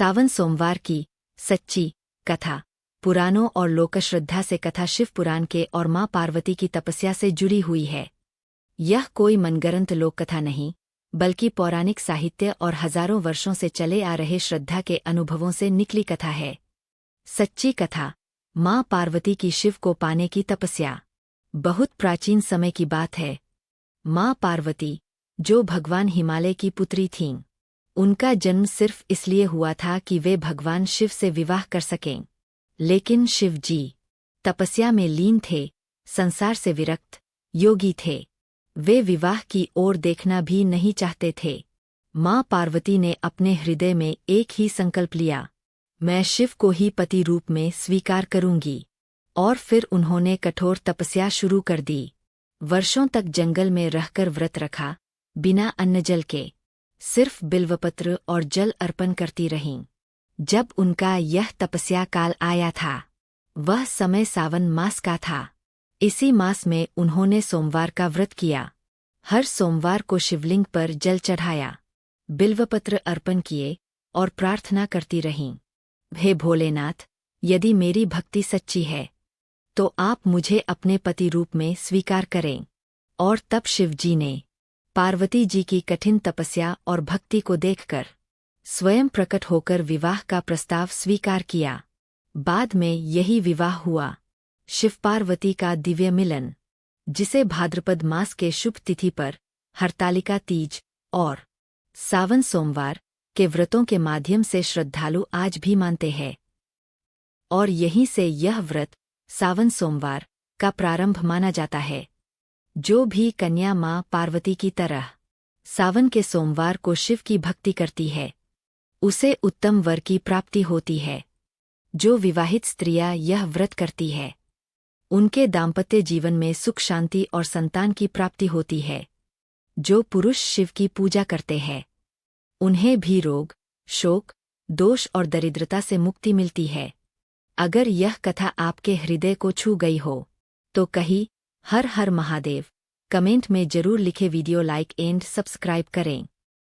सावन सोमवार की सच्ची कथा। पुराणों और लोकश्रद्धा से कथा शिव पुराण के और मां पार्वती की तपस्या से जुड़ी हुई है। यह कोई मनगढ़ंत लोककथा नहीं, बल्कि पौराणिक साहित्य और हजारों वर्षों से चले आ रहे श्रद्धा के अनुभवों से निकली कथा है। सच्ची कथा। मां पार्वती की शिव को पाने की तपस्या। बहुत प्राचीन समय की बात है। मां पार्वती, जो भगवान हिमालय की पुत्री थीं, उनका जन्म सिर्फ इसलिए हुआ था कि वे भगवान शिव से विवाह कर सकें। लेकिन शिव जी तपस्या में लीन थे, संसार से विरक्त योगी थे। वे विवाह की ओर देखना भी नहीं चाहते थे। मां पार्वती ने अपने हृदय में एक ही संकल्प लिया, मैं शिव को ही पति रूप में स्वीकार करूंगी। और फिर उन्होंने कठोर तपस्या शुरू कर दी। वर्षों तक जंगल में रहकर व्रत रखा, बिना अन्न जल के, सिर्फ बिल्वपत्र और जल अर्पण करती रहीं। जब उनका यह तपस्या काल आया था, वह समय सावन मास का था। इसी मास में उन्होंने सोमवार का व्रत किया। हर सोमवार को शिवलिंग पर जल चढ़ाया, बिल्वपत्र अर्पण किए और प्रार्थना करती रहीं, हे भोलेनाथ, यदि मेरी भक्ति सच्ची है तो आप मुझे अपने पति रूप में स्वीकार करें। और तब शिवजी ने पार्वती जी की कठिन तपस्या और भक्ति को देखकर स्वयं प्रकट होकर विवाह का प्रस्ताव स्वीकार किया। बाद में यही विवाह हुआ, शिव पार्वती का दिव्य मिलन, जिसे भाद्रपद मास के शुभ तिथि पर हरतालिका तीज और सावन सोमवार के व्रतों के माध्यम से श्रद्धालु आज भी मानते हैं। और यहीं से यह व्रत सावन सोमवार का प्रारंभ माना जाता है। जो भी कन्या मां पार्वती की तरह सावन के सोमवार को शिव की भक्ति करती है, उसे उत्तम वर की प्राप्ति होती है। जो विवाहित स्त्रियां यह व्रत करती है, उनके दाम्पत्य जीवन में सुख शांति और संतान की प्राप्ति होती है। जो पुरुष शिव की पूजा करते हैं, उन्हें भी रोग, शोक, दोष और दरिद्रता से मुक्ति मिलती है। अगर यह कथा आपके हृदय को छू गई हो तो कहीं हर हर महादेव कमेंट में जरूर लिखे। वीडियो लाइक एंड सब्सक्राइब करें।